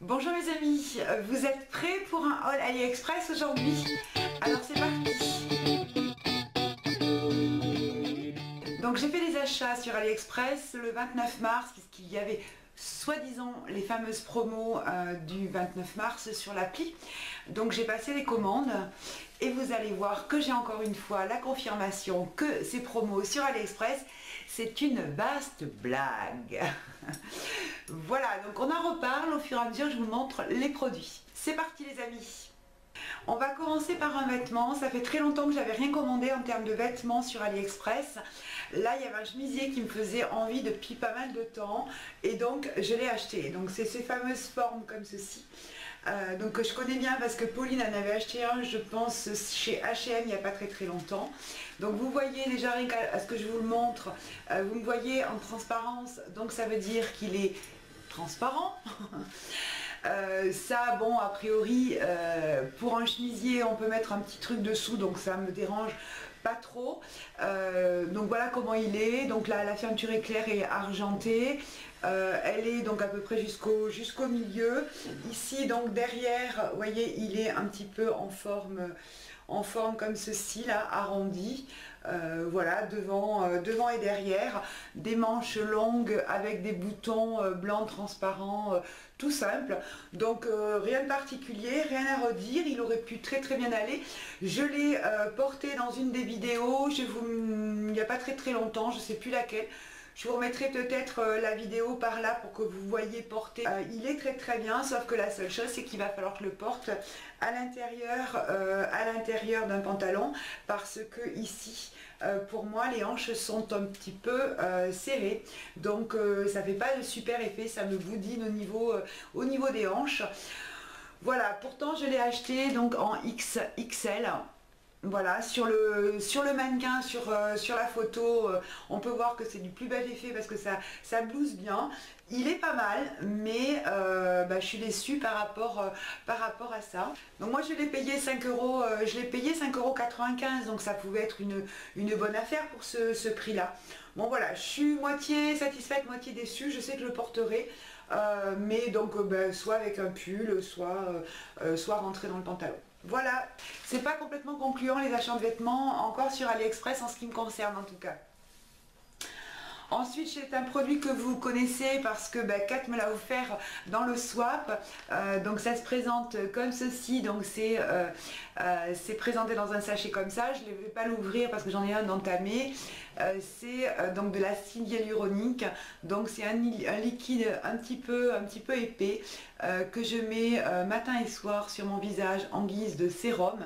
Bonjour mes amis, vous êtes prêts pour un haul AliExpress aujourd'hui? Alors c'est parti. Donc j'ai fait des achats sur AliExpress le 29 mars puisqu'il y avait soi-disant les fameuses promos du 29 mars sur l'appli. Donc j'ai passé les commandes et vous allez voir que j'ai encore une fois la confirmation que ces promos sur AliExpress c'est une vaste blague. Voilà, donc on en reparle au fur et à mesure, je vous montre les produits. C'est parti les amis. On va commencer par un vêtement. Ça fait très longtemps que j'avais rien commandé en termes de vêtements sur AliExpress. Là il y avait un chemisier qui me faisait envie depuis pas mal de temps et donc je l'ai acheté. Donc c'est ces fameuses formes comme ceci. Donc que je connais bien parce que Pauline en avait acheté un, je pense, chez H&M il n'y a pas très longtemps. Donc vous voyez déjà rien qu'à ce que je vous le montre, vous me voyez en transparence, donc ça veut dire qu'il est transparent. Ça bon a priori pour un chemisier on peut mettre un petit truc dessous donc ça me dérange pas trop. Donc voilà comment il est. Donc là la fermeture est claire et argentée. Elle est donc à peu près jusqu'au milieu. Ici donc derrière, vous voyez, il est un petit peu en forme comme ceci là, arrondi. Voilà, devant et derrière, des manches longues avec des boutons blancs transparents, tout simple. Donc rien de particulier, rien à redire, il aurait pu très bien aller. Je l'ai porté dans une des vidéos, il n'y a pas très longtemps, je sais plus laquelle. Je vous remettrai peut-être la vidéo par là pour que vous voyez porter. Il est très bien, sauf que la seule chose c'est qu'il va falloir que je le porte à l'intérieur d'un pantalon parce que ici pour moi les hanches sont un petit peu serrées. Donc ça fait pas de super effet, ça me boudine au niveau des hanches. Voilà, pourtant je l'ai acheté donc en XXL. Voilà, sur le mannequin, sur la photo, on peut voir que c'est du plus bel effet parce que ça blouse bien. Il est pas mal, mais je suis déçue par rapport à ça. Donc moi je l'ai payé 5 euros, je l'ai payé 5,95 €, donc ça pouvait être une bonne affaire pour ce prix-là. Bon voilà, je suis moitié satisfaite, moitié déçue, je sais que je le porterai, mais donc soit avec un pull, soit rentré dans le pantalon. Voilà, c'est pas complètement concluant les achats de vêtements, encore sur AliExpress en ce qui me concerne en tout cas. Ensuite, c'est un produit que vous connaissez parce que Kat me l'a offert dans le swap. Donc ça se présente comme ceci. Donc c'est présenté dans un sachet comme ça. Je ne vais pas l'ouvrir parce que j'en ai un entamé. C'est donc de l'acide hyaluronique. Donc c'est un liquide un petit peu épais que je mets matin et soir sur mon visage en guise de sérum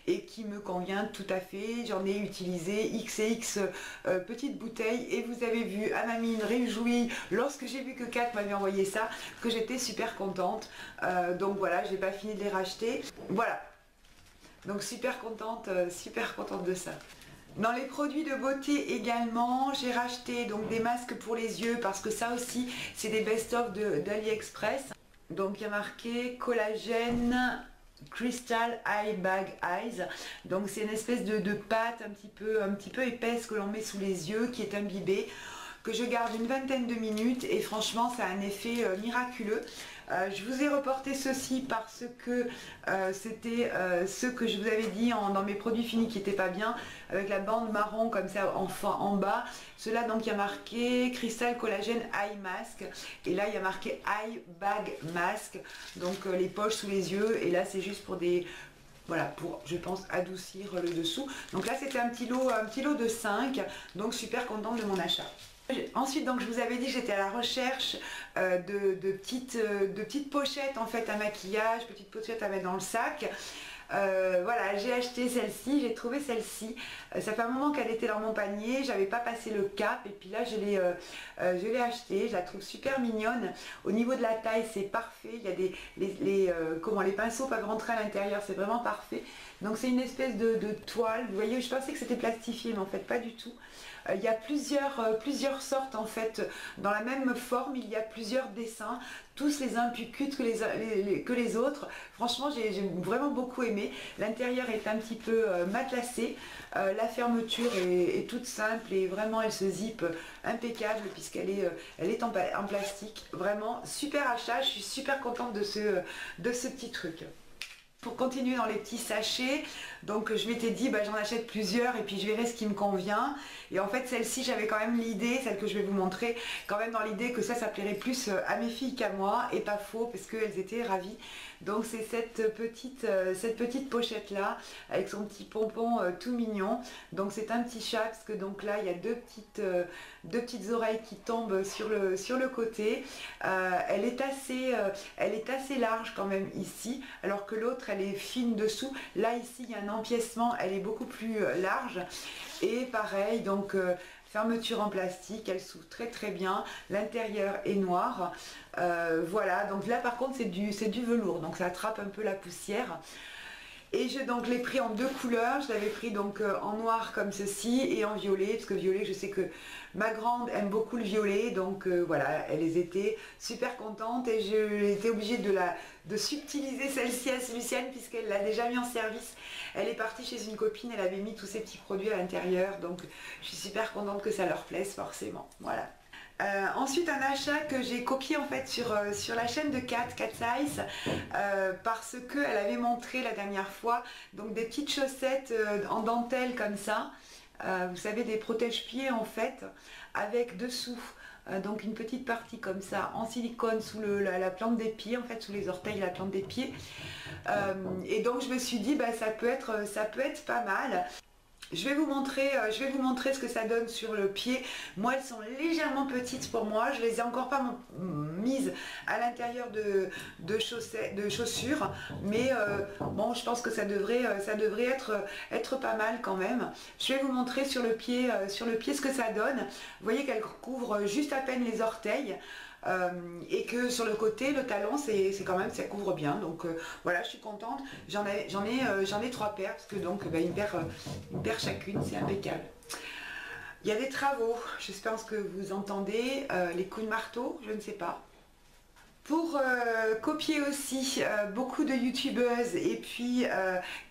et qui me convient tout à fait. J'en ai utilisé XX petites bouteilles et vous avez vu à ma mine réjouie lorsque j'ai vu que Kat m'avait envoyé ça que j'étais super contente. Donc voilà, j'ai pas fini de les racheter. Voilà, donc super contente de ça. Dans les produits de beauté également, j'ai racheté donc des masques pour les yeux parce que ça aussi c'est des best-of d'AliExpress. Donc il y a marqué collagène Crystal Eye Bag Eyes. Donc c'est une espèce de pâte un petit peu épaisse que l'on met sous les yeux qui est imbibée, que je garde une vingtaine de minutes et franchement ça a un effet miraculeux. Je vous ai reporté ceci parce que c'était ce que je vous avais dit dans mes produits finis qui n'étaient pas bien, avec la bande marron comme ça en bas. Cela donc il y a marqué Crystal Collagène Eye Mask et là il y a marqué Eye Bag Mask, donc les poches sous les yeux, et là c'est juste pour des... Voilà, pour, je pense, adoucir le dessous. Donc là c'était un petit lot de 5, donc super contente de mon achat. Ensuite, donc je vous avais dit que j'étais à la recherche de petites pochettes en fait à maquillage, petites pochettes à mettre dans le sac. Voilà, j'ai acheté celle-ci, j'ai trouvé celle-ci. Ça fait un moment qu'elle était dans mon panier, j'avais pas passé le cap et puis là je l'ai achetée. Je la trouve super mignonne. Au niveau de la taille, c'est parfait. Il y a les pinceaux peuvent rentrer à l'intérieur, c'est vraiment parfait. Donc c'est une espèce de toile. Vous voyez, je pensais que c'était plastifié, mais en fait pas du tout. Il y a plusieurs sortes en fait. Dans la même forme, il y a plusieurs dessins, tous les uns plus cutes que les autres. Franchement, j'ai vraiment beaucoup aimé. L'intérieur est un petit peu matelassé. La fermeture est toute simple et vraiment elle se zippe impeccable puisqu'elle est en plastique. Vraiment super achat, je suis super contente de ce petit truc. Pour continuer dans les petits sachets, donc je m'étais dit j'en achète plusieurs et puis je verrai ce qui me convient. Et en fait celle-ci j'avais quand même l'idée, celle que je vais vous montrer, quand même dans l'idée que ça plairait plus à mes filles qu'à moi, et pas faux parce qu'elles étaient ravies. Donc c'est cette petite pochette là avec son petit pompon tout mignon. Donc c'est un petit chat parce que donc là il y a deux petites oreilles qui tombent sur le côté. Elle est assez large quand même ici, alors que l'autre elle est fine dessous. Là ici il y a un empiècement, elle est beaucoup plus large. Et pareil, donc fermeture en plastique, elle s'ouvre très bien, l'intérieur est noir. Voilà, donc là par contre c'est du velours, donc ça attrape un peu la poussière. Et je donc l'ai pris en deux couleurs, je l'avais pris donc en noir comme ceci et en violet, parce que violet je sais que ma grande aime beaucoup le violet, donc voilà, elles étaient super contentes et j'ai été obligée de subtiliser celle-ci à Lucienne puisqu'elle l'a déjà mis en service. Elle est partie chez une copine, elle avait mis tous ses petits produits à l'intérieur, donc je suis super contente que ça leur plaise forcément, voilà. Ensuite un achat que j'ai copié en fait sur la chaîne de Cat Size parce qu'elle avait montré la dernière fois donc des petites chaussettes en dentelle comme ça, vous savez, des protège-pieds en fait, avec dessous donc une petite partie comme ça en silicone sous la plante des pieds, en fait sous les orteils, la plante des pieds. Et donc je me suis dit ça peut être pas mal. Je vais vous montrer ce que ça donne sur le pied. Moi elles sont légèrement petites pour moi, je les ai encore pas mises à l'intérieur de chaussures, mais bon je pense que ça devrait être pas mal quand même. Je vais vous montrer sur le pied ce que ça donne. Vous voyez qu'elle couvre juste à peine les orteils. Et que sur le côté le talon c'est quand même, ça couvre bien, donc voilà, je suis contente. J'en ai 3 paires parce que donc une paire chacune, c'est impeccable. Il y a des travaux, j'espère que vous entendez les coups de marteau, je ne sais pas. Pour copier aussi beaucoup de youtubeuses et puis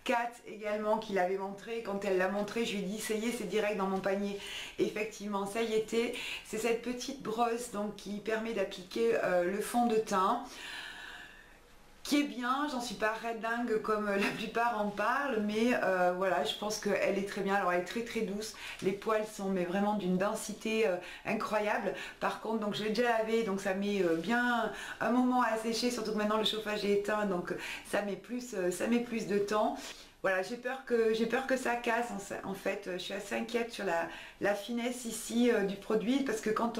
Kat également qui l'avait montré, quand elle l'a montré je lui ai dit ça y est, c'est direct dans mon panier. Effectivement ça y était, c'est cette petite brosse donc qui permet d'appliquer le fond de teint, qui est bien, j'en suis pas dingue comme la plupart en parlent, mais voilà, je pense qu'elle est très bien. Alors elle est très douce, les poils sont mais vraiment d'une densité incroyable. Par contre donc je l'ai déjà lavé, donc ça met bien un moment à sécher, surtout que maintenant le chauffage est éteint, donc ça met plus de temps. Voilà, j'ai peur que ça casse en fait. Je suis assez inquiète sur la finesse ici du produit, parce que quand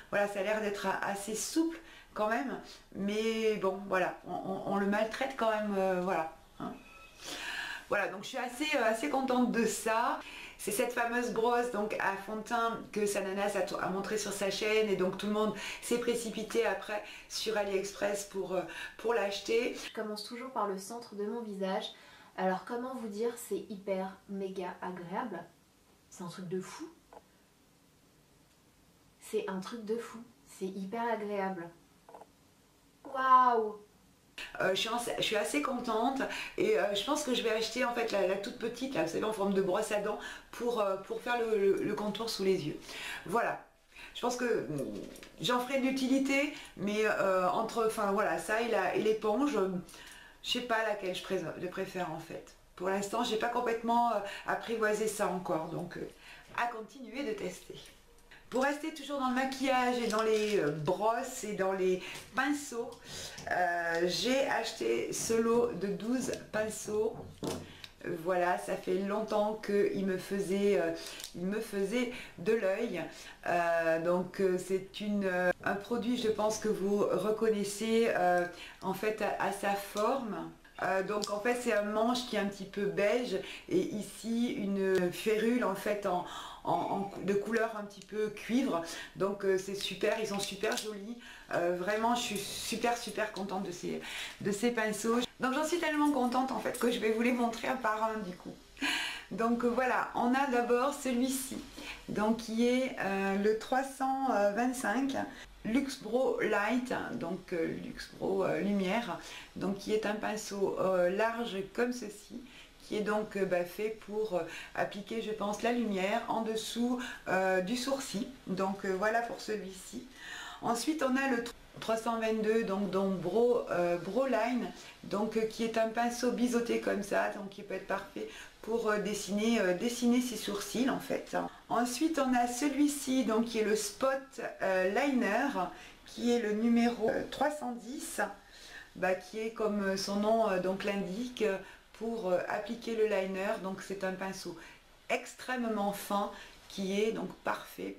voilà, ça a l'air d'être assez souple quand même, mais bon voilà, on le maltraite quand même, voilà, hein. Voilà, donc je suis assez contente de ça. C'est cette fameuse brosse donc à fond de teint que Sananas a montré sur sa chaîne, et donc tout le monde s'est précipité après sur AliExpress pour l'acheter. Je commence toujours par le centre de mon visage. Alors comment vous dire, c'est hyper méga agréable. C'est un truc de fou. C'est un truc de fou. C'est hyper agréable. Waouh! Je suis assez contente, et je pense que je vais acheter en fait la toute petite, là, vous savez, en forme de brosse à dents pour faire le contour sous les yeux. Voilà. Je pense que j'en ferai de l'utilité, mais enfin voilà, ça et l'éponge, je sais pas laquelle je préfère en fait. Pour l'instant, j'ai pas complètement apprivoisé ça encore, donc à continuer de tester. Pour rester toujours dans le maquillage et dans les brosses et dans les pinceaux, j'ai acheté ce lot de 12 pinceaux. Voilà, ça fait longtemps qu'il me faisait de l'œil. Donc c'est un produit, je pense, que vous reconnaissez en fait à sa forme. Donc en fait c'est un manche qui est un petit peu beige, et ici une férule en fait de couleur un petit peu cuivre. Donc c'est super, ils sont super jolis. Vraiment je suis super contente de ces pinceaux. Donc j'en suis tellement contente en fait que je vais vous les montrer un par un du coup. Donc voilà, on a d'abord celui-ci, donc qui est le 325 Luxe Bro Light, donc Luxe Bro Lumière, donc qui est un pinceau large comme ceci, qui est donc fait pour appliquer, je pense, la lumière en dessous du sourcil. Donc voilà pour celui-ci. Ensuite, on a le 322, donc Broline, donc qui est un pinceau biseauté comme ça, donc qui peut être parfait pour dessiner ses sourcils en fait. Ensuite, on a celui-ci, donc qui est le Spot Liner, qui est le numéro 310, qui est comme son nom donc l'indique, pour appliquer le liner. Donc c'est un pinceau extrêmement fin qui est donc parfait,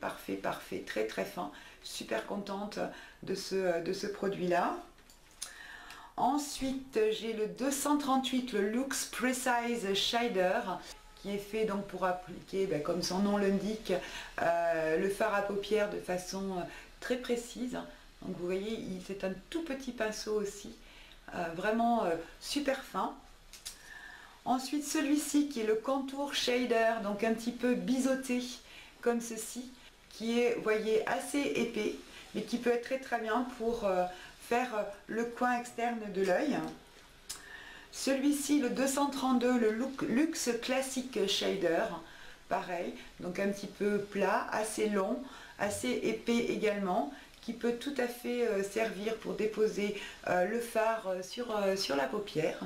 très très fin. Super contente de ce produit là. Ensuite j'ai le 238, le Luxe Precise Shader, qui est fait donc pour appliquer, comme son nom l'indique, le fard à paupières de façon très précise. Donc vous voyez, c'est un tout petit pinceau aussi, vraiment super fin. Ensuite celui-ci qui est le Contour Shader, donc un petit peu biseauté comme ceci, qui est, vous voyez, assez épais, mais qui peut être très très bien pour faire le coin externe de l'œil. Celui-ci, le 232, le Luxe Classic Shader, pareil, donc un petit peu plat, assez long, assez épais également, qui peut tout à fait servir pour déposer le fard sur la paupière.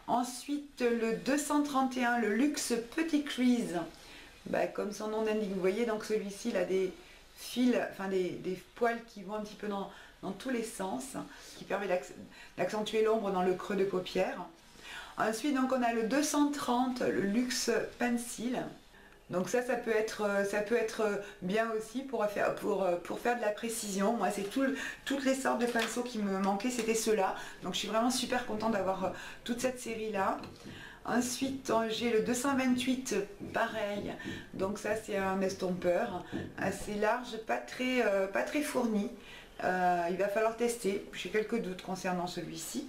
Ensuite, le 231, le Luxe Petit Crease, comme son nom l'indique, vous voyez, donc celui-ci, il a des fils, enfin des poils qui vont un petit peu dans tous les sens, qui permet d'accentuer l'ombre dans le creux de paupière. Ensuite, donc, on a le 230, le Luxe Pencil. Donc ça peut être bien aussi pour faire de la précision. Moi, c'est toutes les sortes de pinceaux qui me manquaient, c'était ceux-là. Donc je suis vraiment super contente d'avoir toute cette série-là. Ensuite, j'ai le 228, pareil. Donc ça, c'est un estompeur assez large, pas très fourni. Il va falloir tester. J'ai quelques doutes concernant celui-ci.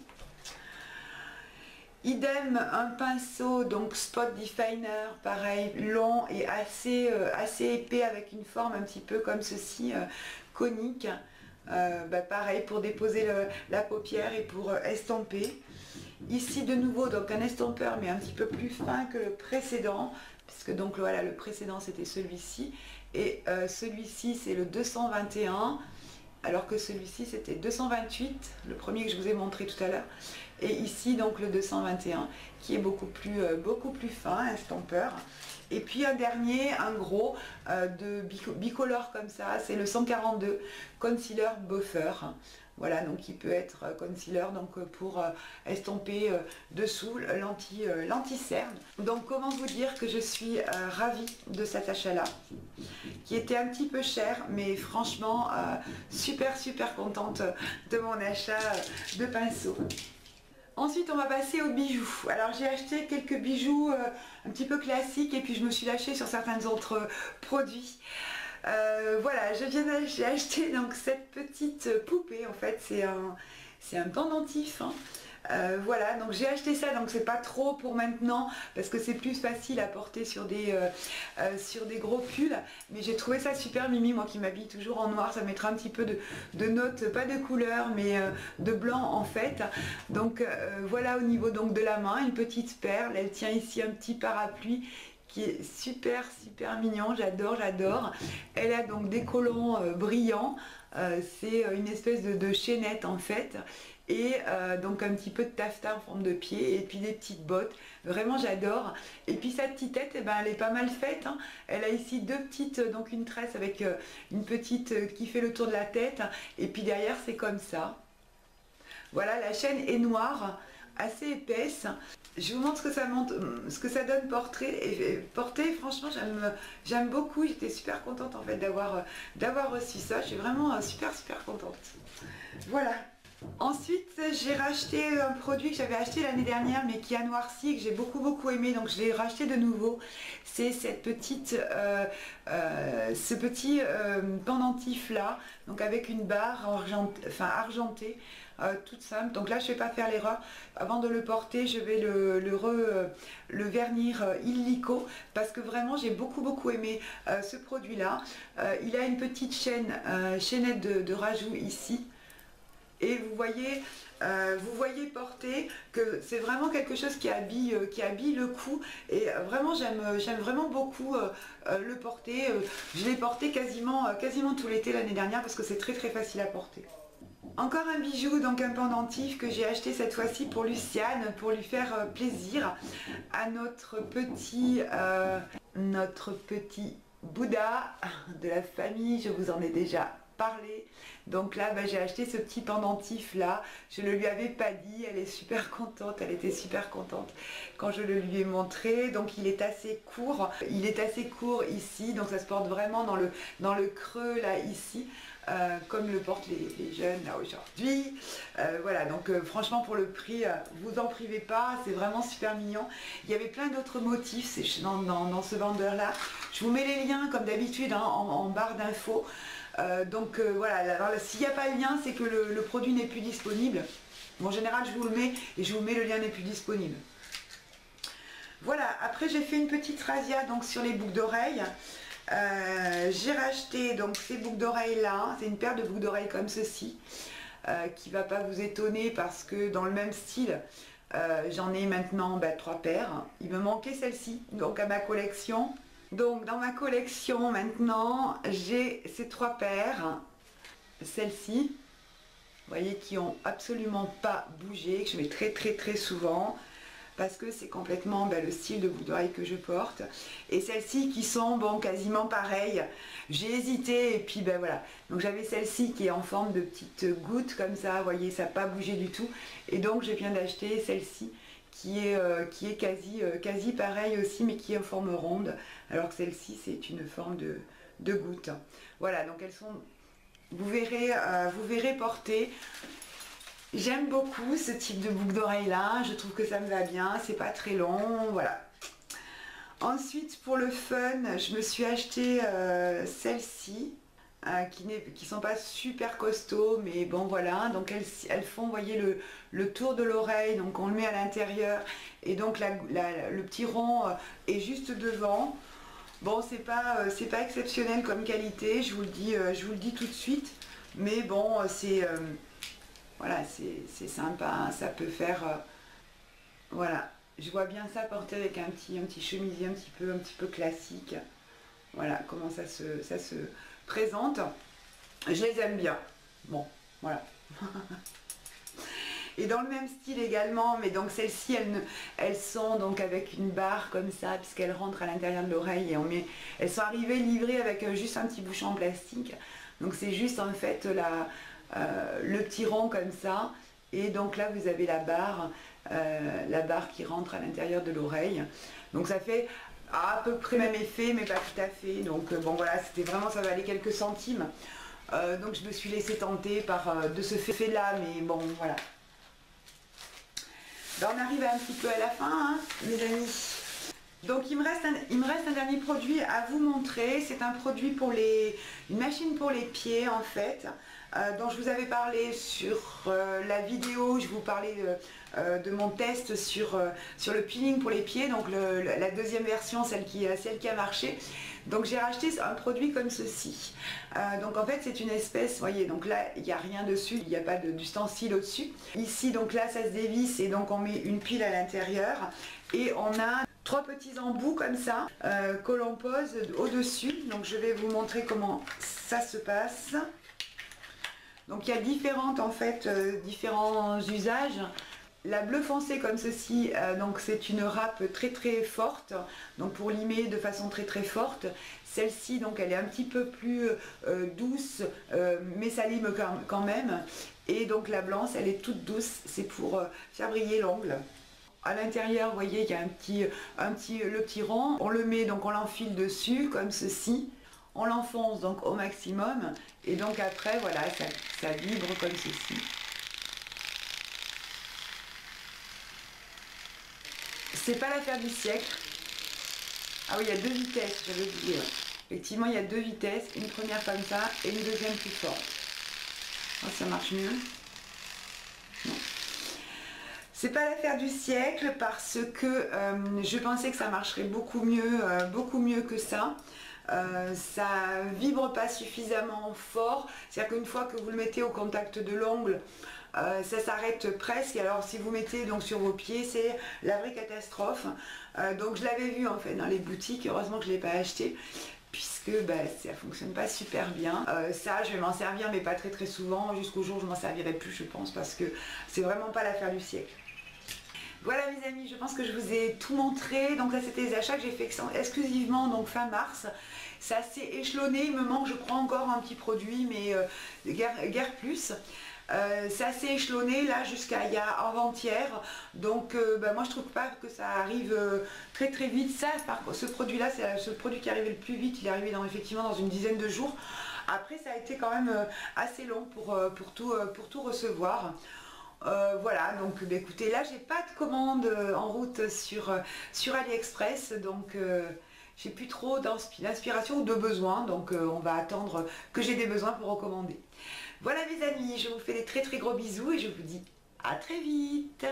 Idem, un pinceau, donc Spot Definer, pareil, long et assez épais, avec une forme un petit peu comme ceci, conique. Pareil, pour déposer la paupière et pour estomper. Ici de nouveau, donc un estompeur, mais un petit peu plus fin que le précédent, puisque donc voilà, le précédent c'était celui-ci, et celui-ci c'est le 221, alors que celui-ci c'était 228, le premier que je vous ai montré tout à l'heure. Et ici donc le 221 qui est beaucoup plus fin, estompeur. Et puis un dernier, un gros de bicolore comme ça, c'est le 142 Concealer Buffer. Voilà, donc il peut être concealer donc pour estomper dessous l'anti-cerne. Donc comment vous dire que je suis ravie de cet achat-là, qui était un petit peu cher, mais franchement super contente de mon achat de pinceau. Ensuite, on va passer aux bijoux. Alors, j'ai acheté quelques bijoux un petit peu classiques et puis je me suis lâchée sur certains autres produits. Voilà, j'ai acheté donc cette petite poupée. En fait, c'est un pendentif. Hein. Voilà, donc j'ai acheté ça, donc c'est pas trop pour maintenant parce que c'est plus facile à porter sur des gros pulls, mais j'ai trouvé ça super mimi, moi qui m'habille toujours en noir, ça mettra un petit peu de notes, pas de couleur mais de blanc en fait. Donc voilà, au niveau donc de la main, une petite perle, elle tient ici un petit parapluie qui est super mignon, j'adore. Elle a donc des collants brillants, c'est une espèce de chaînette en fait. Et donc un petit peu de taffetas en forme de pied et puis des petites bottes, vraiment j'adore. Et puis sa petite tête, elle est pas mal faite, hein. Elle a ici deux petites, donc une tresse avec une petite qui fait le tour de la tête et puis derrière c'est comme ça. Voilà, la chaîne est noire, assez épaisse. Je vous montre ce que ça donne porter. Franchement j'aime beaucoup, j'étais super contente en fait d'avoir reçu ça. Je suis vraiment super contente. Voilà. Ensuite, j'ai racheté un produit que j'avais acheté l'année dernière mais qui a noirci et que j'ai beaucoup aimé, donc je l'ai racheté de nouveau. C'est ce petit pendentif là, donc avec une barre argentée. toute simple. Donc là je ne vais pas faire l'erreur. Avant de le porter, je vais le vernir illico parce que vraiment j'ai beaucoup aimé ce produit là. Il a une petite chaînette de rajout ici. Et vous voyez porter que c'est vraiment quelque chose qui habille le cou. Et vraiment j'aime vraiment beaucoup le porter. Je l'ai porté quasiment tout l'été l'année dernière parce que c'est très facile à porter. Encore un bijou, donc un pendentif que j'ai acheté cette fois-ci pour Luciane, pour lui faire plaisir à notre petit Bouddha de la famille. Je vous en ai déjà parlé. Donc là j'ai acheté ce petit pendentif là, je ne lui avais pas dit, elle est super contente, elle était super contente quand je le lui ai montré. Donc il est assez court ici, donc ça se porte vraiment dans le creux là ici. Comme le portent les jeunes là aujourd'hui. Voilà, donc franchement pour le prix, vous en privez pas, c'est vraiment super mignon. Il y avait plein d'autres motifs dans ce vendeur là. Je vous mets les liens comme d'habitude en barre d'infos. Donc voilà, alors s'il n'y a pas le lien, c'est que le produit n'est plus disponible. Bon, en général, je vous le mets et je vous mets le lien n'est plus disponible. Voilà, après j'ai fait une petite razzia donc sur les boucles d'oreilles. J'ai racheté donc ces boucles d'oreilles là, c'est une paire de boucles d'oreilles comme ceci, qui va pas vous étonner parce que dans le même style, j'en ai maintenant 3 paires. Il me manquait celle-ci, donc à ma collection. Donc dans ma collection maintenant, j'ai ces 3 paires, celles-ci, vous voyez, qui ont absolument pas bougé, que je mets très souvent, parce que c'est complètement le style de boucle d'oreille que je porte. Et celles-ci qui sont quasiment pareilles. J'ai hésité et puis voilà. Donc j'avais celle-ci qui est en forme de petite goutte comme ça, vous voyez, ça n'a pas bougé du tout. Et donc je viens d'acheter celle-ci qui est quasi pareille aussi, mais qui est en forme ronde, alors que celle-ci c'est une forme de goutte. Voilà, donc elles sont, vous verrez porter. J'aime beaucoup ce type de boucle d'oreille là, je trouve que ça me va bien, c'est pas très long, voilà. Ensuite pour le fun, je me suis acheté celles-ci, qui sont pas super costauds, mais bon voilà, donc elles font, vous voyez, le tour de l'oreille, donc on le met à l'intérieur, et donc le petit rond est juste devant. Bon, c'est pas exceptionnel comme qualité, je vous le dis tout de suite, mais bon, voilà, c'est sympa, ça peut faire, voilà, je vois bien ça porté avec un petit chemisier un petit peu classique. Voilà comment ça se présente. Je les aime bien. Bon, voilà. Et dans le même style également, mais donc celles-ci, elles sont donc avec une barre comme ça, puisqu'elles rentrent à l'intérieur de l'oreille, et elles sont arrivées livrées avec juste un petit bouchon en plastique. Donc c'est juste en fait le petit rond comme ça, et donc là vous avez la barre qui rentre à l'intérieur de l'oreille. Donc ça fait à peu près le même effet, mais pas tout à fait. Donc bon voilà, c'était vraiment, ça valait quelques centimes. Donc je me suis laissée tenter de ce fait là, mais bon voilà. Ben, on arrive un petit peu à la fin, hein, mes amis. Donc il me reste un dernier produit à vous montrer. C'est un produit pour une machine pour les pieds en fait, dont je vous avais parlé sur la vidéo. Je vous parlais de mon test sur le peeling pour les pieds, donc la deuxième version, celle qui a marché. Donc j'ai racheté un produit comme ceci. Donc en fait c'est une espèce, vous voyez, donc là il n'y a rien dessus, il n'y a pas d'ustensile au-dessus. Ici donc là ça se dévisse et donc on met une pile à l'intérieur et on a 3 petits embouts comme ça que l'on pose au-dessus. Donc je vais vous montrer comment ça se passe. Donc il y a différents usages. La bleu foncé comme ceci, donc c'est une râpe très forte, donc pour limer de façon très forte. Celle-ci donc elle est un petit peu plus douce, mais ça lime quand même. Et donc la blanche elle est toute douce, c'est pour faire briller l'ongle. À l'intérieur, vous voyez, il y a le petit rond. On le met, donc on l'enfile dessus comme ceci. On l'enfonce donc au maximum et donc après voilà, ça vibre comme ceci. C'est pas l'affaire du siècle. Ah oui, il y a 2 vitesses, j'avais oublié. Ouais. Effectivement, il y a 2 vitesses, une première comme ça et une deuxième plus forte. Oh, ça marche mieux. C'est pas l'affaire du siècle parce que je pensais que ça marcherait beaucoup mieux que ça. Ça vibre pas suffisamment fort, c'est-à-dire qu'une fois que vous le mettez au contact de l'ongle, ça s'arrête presque. Alors si vous mettez donc sur vos pieds, c'est la vraie catastrophe. Donc je l'avais vu en fait dans les boutiques, heureusement que je ne l'ai pas acheté puisque ça fonctionne pas super bien. Ça je vais m'en servir mais pas très souvent, jusqu'au jour où je m'en servirai plus je pense, parce que c'est vraiment pas l'affaire du siècle. Voilà mes amis, je pense que je vous ai tout montré. Donc là c'était les achats que j'ai fait exclusivement donc fin mars. C'est assez échelonné, il me manque je crois encore un petit produit mais guère plus. C'est assez échelonné là jusqu'à avant-hier, donc moi je trouve pas que ça arrive très vite. Ça, ce produit là c'est ce produit qui est arrivé le plus vite, il est arrivé effectivement dans une dizaine de jours. Après ça a été quand même assez long pour tout recevoir. Voilà, donc écoutez, là j'ai pas de commande en route sur AliExpress, donc j'ai plus trop d'inspiration ou de besoin, donc on va attendre que j'ai des besoins pour recommander. Voilà mes amis, je vous fais des très gros bisous et je vous dis à très vite.